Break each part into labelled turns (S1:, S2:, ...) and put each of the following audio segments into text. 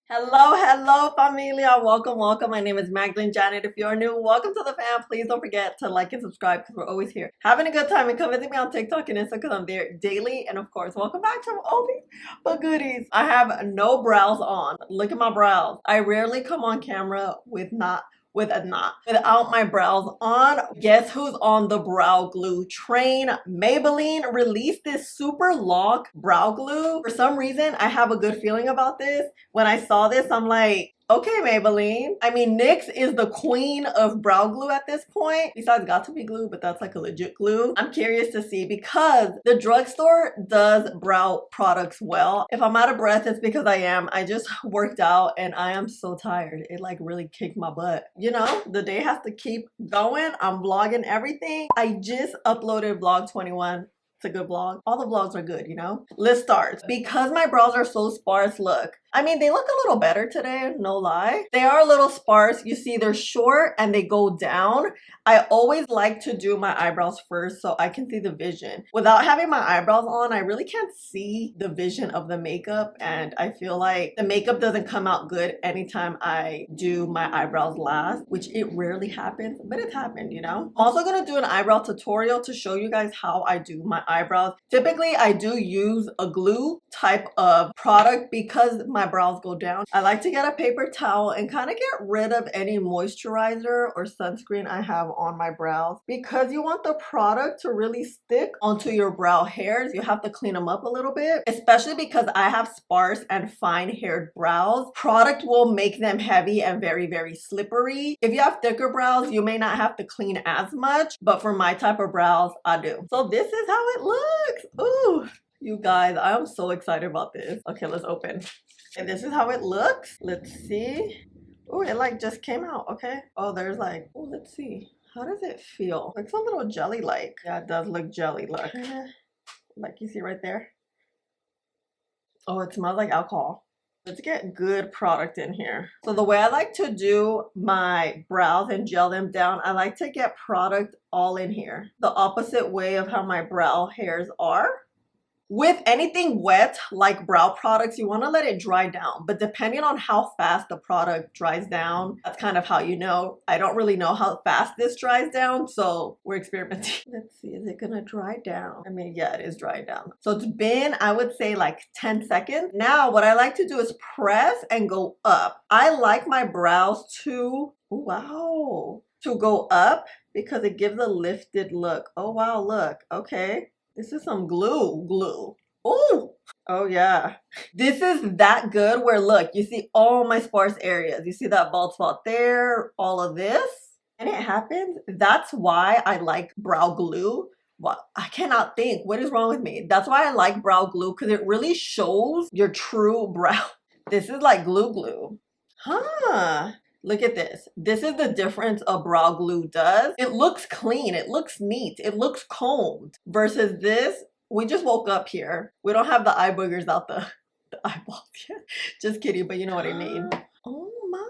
S1: Hello, familia. Welcome. My name is MagdalineJanet. If you're new, welcome to the fam. Please don't forget to like and subscribe because we're always here having a good time. And come visit me on TikTok and Insta because I'm there daily. And of course, welcome back to all these goodies. I have no brows on. Look at my brows. I rarely come on camera without my brows on. Guess who's on the brow glue train? Maybelline released this super lock brow glue. For some reason, I have a good feeling about this. When I saw this, I'm like, okay, Maybelline. I mean, NYX is the queen of brow glue at this point. Besides Got To Be Glue, but that's like a legit glue. I'm curious to see because the drugstore does brow products well. If I'm out of breath, it's because I am. I just worked out and I am so tired. It like really kicked my butt. You know, the day has to keep going. I'm vlogging everything. I just uploaded vlog 21. It's a good vlog. All the vlogs are good, you know? Let's start. Because my brows are so sparse, look. I mean, they look a little better today, no lie. They are a little sparse. You see, they're short and they go down. I always like to do my eyebrows first so I can see the vision. Without having my eyebrows on, I really can't see the vision of the makeup. And I feel like the makeup doesn't come out good anytime I do my eyebrows last, which it rarely happens, but it's happened, you know? I'm also gonna do an eyebrow tutorial to show you guys how I do my eyebrows. Typically, I do use a glue type of product because my brows go down. I like to get a paper towel and kind of get rid of any moisturizer or sunscreen I have on my brows. Because you want the product to really stick onto your brow hairs, you have to clean them up a little bit, especially because I have sparse and fine haired brows. Product will make them heavy and very slippery. If you have thicker brows, you may not have to clean as much, but for my type of brows, I do. So this is how it looks. Ooh. You guys, I'm so excited about this. Okay, let's open. And this is how it looks. Let's see. Oh, it like just came out. Okay. Oh, there's like, oh, let's see. How does it feel? Looks a little jelly-like. Yeah, it does look jelly. Look. Like you see right there. Oh, it smells like alcohol. Let's get good product in here. So the way I like to do my brows and gel them down, I like to get product all in here. The opposite way of how my brow hairs are. With anything wet like brow products, you want to let it dry down, but depending on how fast the product dries down, that's kind of how you know. I don't really know how fast this dries down, so we're experimenting. Let's see, is it gonna dry down? I mean, yeah, it is drying down. So it's been, I would say, like 10 seconds. Now, what I like to do is press and go up. I like my brows to, wow, to go up because it gives a lifted look. Oh, wow, look, okay. This is some glue. Oh, oh yeah. This is that good where look, you see all my sparse areas. You see that bald spot there, all of this. And it happens. That's why I like brow glue. Well, I cannot think. What is wrong with me? That's why I like brow glue because it really shows your true brow. This is like glue. Huh. Look at this. This is the difference a brow glue does. It looks clean. It looks neat. It looks combed. Versus this, we just woke up here. We don't have the eye boogers out the eyeballs yet. Just kidding, but you know what I mean. Oh my.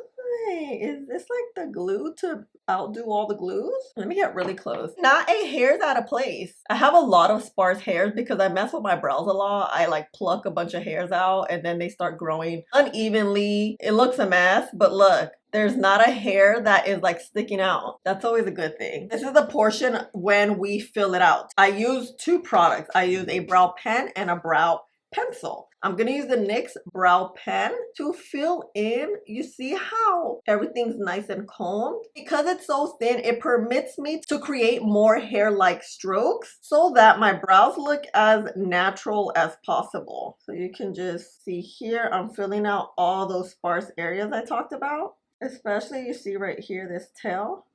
S1: Is this like the glue to outdo all the glues? Let me get really close. Not a hair's out of place. I have a lot of sparse hairs because I mess with my brows a lot. I like pluck a bunch of hairs out and then they start growing unevenly. It looks a mess, but look. There's not a hair that is like sticking out. That's always a good thing. This is the portion when we fill it out. I use two products. I use a brow pen and a brow pencil. I'm gonna use the NYX brow pen to fill in. You see how everything's nice and combed? Because it's so thin, it permits me to create more hair-like strokes so that my brows look as natural as possible. So you can just see here, I'm filling out all those sparse areas I talked about. Especially you see right here, this tail.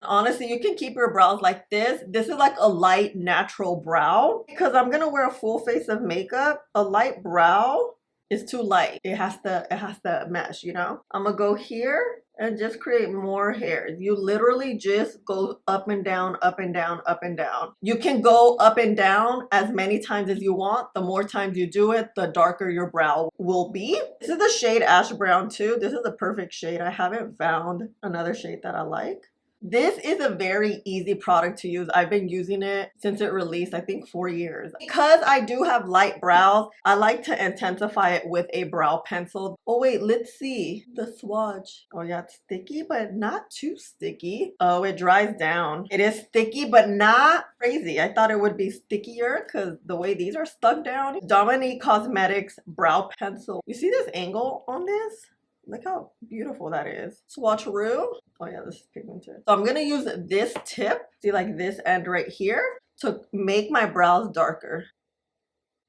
S1: Honestly, you can keep your brows like this. This is like a light natural brow because I'm gonna wear a full face of makeup. A light brow is too light. It has to mesh, you know? I'm gonna go here and just create more hairs. You literally just go up and down, up and down, up and down. You can go up and down as many times as you want. The more times you do it, the darker your brow will be. This is the shade Ash Brown too. This is the perfect shade. I haven't found another shade that I like. This is a very easy product to use. I've been using it since it released, I think 4 years. Because I do have light brows, I like to intensify it with a brow pencil. Oh wait, let's see the swatch. Oh yeah, it's sticky, but not too sticky. Oh, it dries down. It is sticky, but not crazy. I thought it would be stickier because the way these are stuck down. Dominique Cosmetics brow pencil. You see this angle on this? Look how beautiful that is. Swatcheroo. Oh yeah, this is pigmented. So I'm gonna use this tip, see like this end right here, to make my brows darker.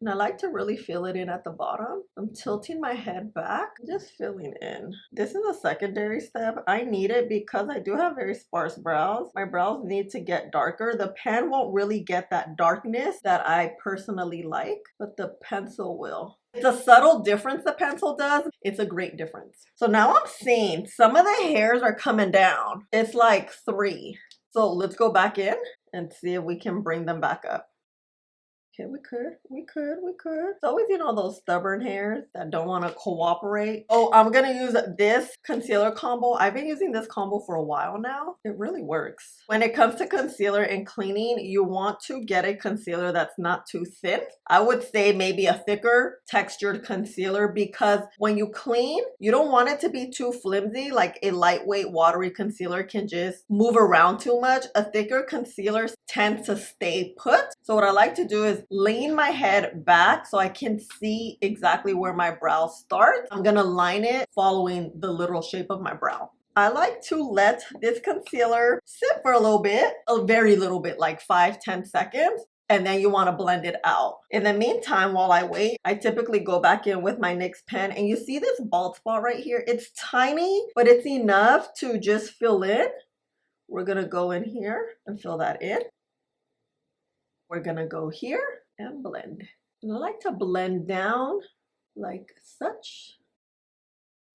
S1: And I like to really fill it in at the bottom. I'm tilting my head back, just filling in. This is a secondary step. I need it because I do have very sparse brows. My brows need to get darker. The pen won't really get that darkness that I personally like, but the pencil will. It's a subtle difference the pencil does. It's a great difference. So now I'm seeing some of the hairs are coming down. It's like 3. So let's go back in and see if we can bring them back up. Okay, we could. It's always, you know, those stubborn hairs that don't want to cooperate. Oh, I'm gonna use this concealer combo. I've been using this combo for a while now. It really works. When it comes to concealer and cleaning, you want to get a concealer that's not too thin. I would say maybe a thicker textured concealer, because when you clean, you don't want it to be too flimsy. Like a lightweight watery concealer can just move around too much. A thicker concealer tends to stay put. So what I like to do is lean my head back so I can see exactly where my brow starts. I'm gonna line it following the literal shape of my brow. I like to let this concealer sit for a little bit, a very little bit, like 5-10 seconds. And then you want to blend it out. In the meantime, while I wait, I typically go back in with my NYX pen, and you see this bald spot right here? It's tiny, but it's enough to just fill in. We're gonna go in here and fill that in. We're gonna go here and blend. And I like to blend down like such.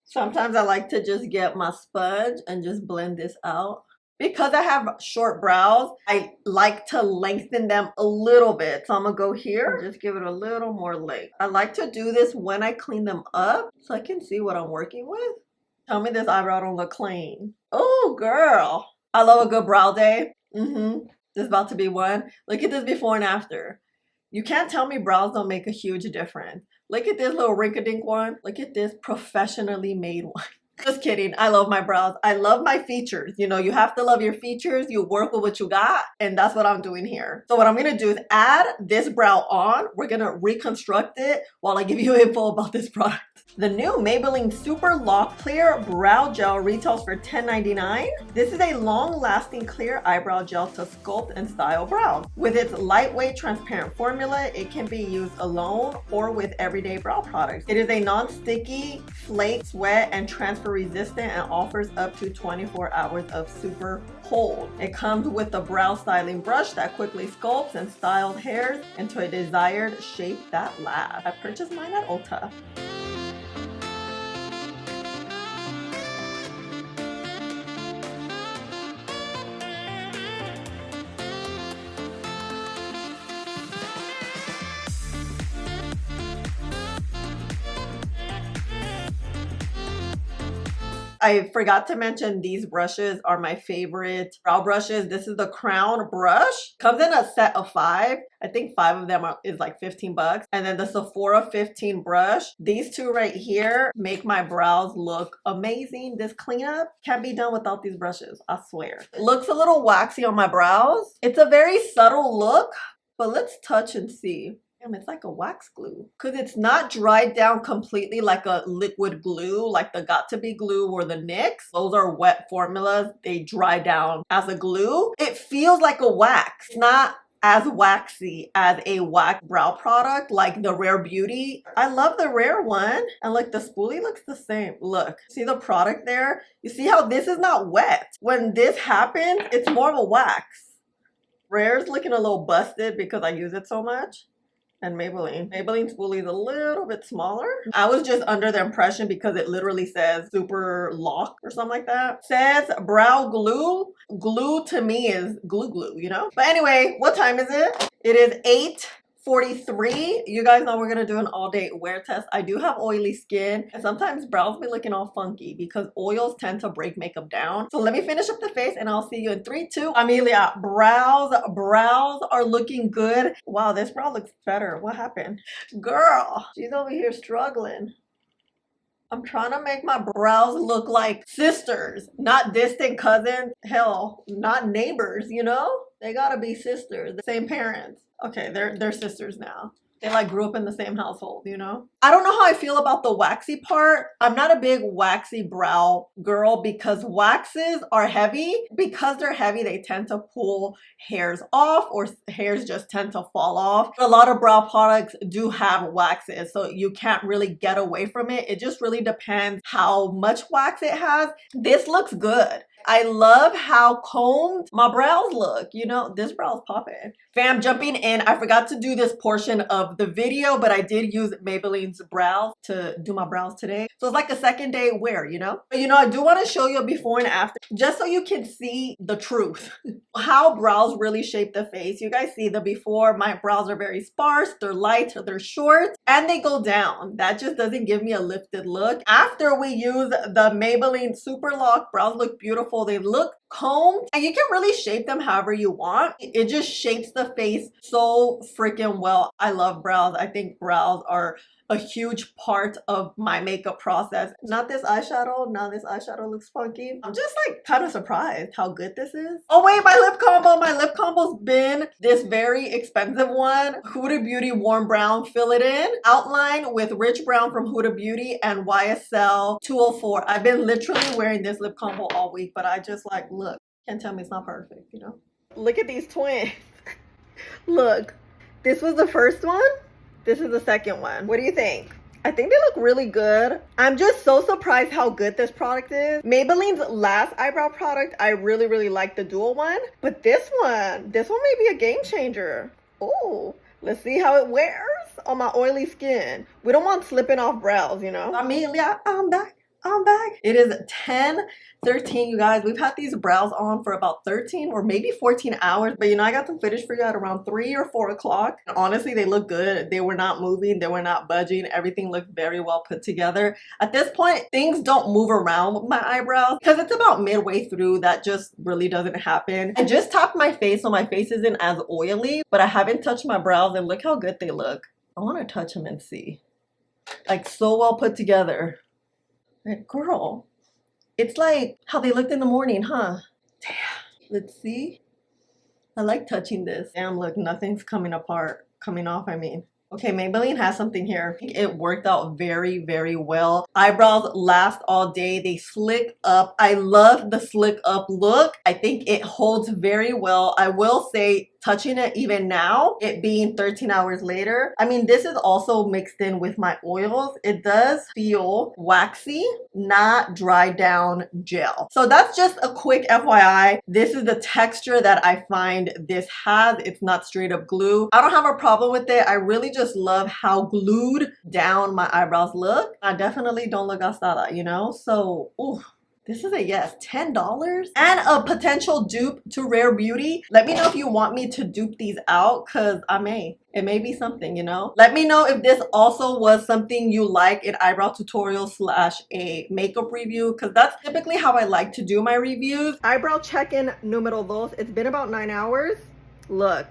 S1: Sometimes I like to just get my sponge and just blend this out. Because I have short brows, I like to lengthen them a little bit. So I'm gonna go here and just give it a little more length. I like to do this when I clean them up so I can see what I'm working with. Tell me this eyebrow don't look clean. Oh girl, I love a good brow day. This is about to be one. Look at this before and after. You can't tell me brows don't make a huge difference. Look at this little rink-a-dink one. Look at this professionally made one. Just kidding. I love my brows. I love my features. You know, you have to love your features. You work with what you got. And that's what I'm doing here. So what I'm going to do is add this brow on. We're going to reconstruct it while I give you info about this product. The new Maybelline Super Lock Clear Brow Gel retails for $10.99. This is a long-lasting clear eyebrow gel to sculpt and style brows. With its lightweight, transparent formula, it can be used alone or with everyday brow products. It is a non-sticky, flake, sweat, and transfer resistant, and offers up to 24 hours of super hold. It comes with a brow styling brush that quickly sculpts and styles hairs into a desired shape that lasts. I purchased mine at Ulta. I forgot to mention these brushes are my favorite brow brushes. This is the Crown brush. Comes in a set of 5. I think 5 of them is like 15 bucks. And then the Sephora 15 brush. These two right here make my brows look amazing. This cleanup can't be done without these brushes, I swear. It looks a little waxy on my brows. It's a very subtle look, but let's touch and see. It's like a wax glue because it's not dried down completely like a liquid glue, like the Got To Be glue or the NYX. Those are wet formulas. They dry down as a glue. It feels like a wax. It's not as waxy as a wax brow product like the Rare Beauty. I love the Rare one. And like the spoolie looks the same. Look, see the product there? You see how this is not wet? When this happens, it's more of a wax. Rare's looking a little busted because I use it so much. And Maybelline spoolie is a little bit smaller. I was just under the impression because it literally says super lock or something like that. Says brow glue. Glue to me is glue, you know? But anyway, what time is it? It is 43. You guys know we're gonna do an all-day wear test. I do have oily skin, and sometimes brows be looking all funky because oils tend to break makeup down. So let me finish up the face and I'll see you in 3, 2. Amelia, brows are looking good. Wow, this brow looks better. What happened? Girl, she's over here struggling. I'm trying to make my brows look like sisters, not distant cousins. Hell, not neighbors, you know? They gotta be sisters, the same parents. Okay, they're sisters now. They like grew up in the same household, you know? I don't know how I feel about the waxy part. I'm not a big waxy brow girl because waxes are heavy. Because they're heavy, they tend to pull hairs off, or hairs just tend to fall off. A lot of brow products do have waxes, so you can't really get away from it. It just really depends how much wax it has. This looks good. I love how combed my brows look. You know, this brow's popping. Fam, jumping in, I forgot to do this portion of the video, but I did use Maybelline's brows to do my brows today. So it's like a second day wear, you know? But you know, I do want to show you a before and after, just so you can see the truth. How brows really shape the face. You guys see the before, my brows are very sparse, they're light, they're short, and they go down. That just doesn't give me a lifted look. After we use the Maybelline Super Lock, brows look beautiful. They look combed, and you can really shape them however you want. It just shapes the face so freaking well. I love brows. I think brows are a huge part of my makeup process. Not this eyeshadow. Now this eyeshadow looks funky. I'm just like kind of surprised how good this is. Oh wait, my lip combo. My lip combo's been this very expensive one. Huda Beauty Warm Brown Fill It In Outline with Rich Brown from Huda Beauty and YSL 204. I've been literally wearing this lip combo all week, but I just like, look, can't tell me it's not perfect, you know? Look at these twins. Look, this was the first one. This is the second one. What do you think? I think they look really good. I'm just so surprised how good this product is. Maybelline's last eyebrow product, I really, really like the dual one. But this one may be a game changer. Oh, let's see how it wears on my oily skin. We don't want slipping off brows, you know? Amelia, I'm back. I'm back. It is 10:13, you guys. We've had these brows on for about 13 or maybe 14 hours. But you know, I got them finished for you at around 3 or 4 o'clock. And honestly, they look good. They were not moving. They were not budging. Everything looked very well put together. At this point, things don't move around with my eyebrows because it's about midway through. That just really doesn't happen. I just tapped my face so my face isn't as oily, but I haven't touched my brows, and look how good they look. I want to touch them and see. Like, so well put together. Like, girl, it's like how they looked in the morning, huh? Damn. Let's see. I like touching this. Damn, look, nothing's coming off, I mean. Okay, Maybelline has something here. It worked out very, very well. Eyebrows last all day. They slick up. I love the slick up look. I think it holds very well. I will say, touching it even now, it being 13 hours later, I mean, this is also mixed in with my oils. It does feel waxy, not dry down gel. So that's just a quick FYI. This is the texture that I find this has. It's not straight up glue. I don't have a problem with it. I really just love how glued down my eyebrows look. I definitely don't look gastada, you know? So, ooh. This is a yes. $10 and a potential dupe to Rare Beauty. Let me know if you want me to dupe these out, because I may. It may be something, you know? Let me know if this also was something you like, an eyebrow tutorial / a makeup review, because that's typically how I like to do my reviews. Eyebrow check-in numero dos. It's been about 9 hours. Look.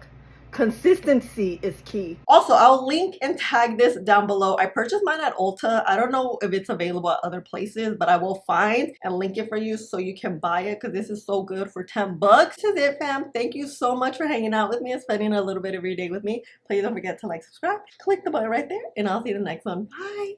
S1: Consistency is key. Also, I'll link and tag this down below. I purchased mine at Ulta. I don't know if it's available at other places, but I will find and link it for you so you can buy it, because this is so good for 10 bucks. This is it, fam. Thank you so much for hanging out with me and spending a little bit of your day with me. Please don't forget to like, subscribe, click the button right there, and I'll see you in the next one. Bye.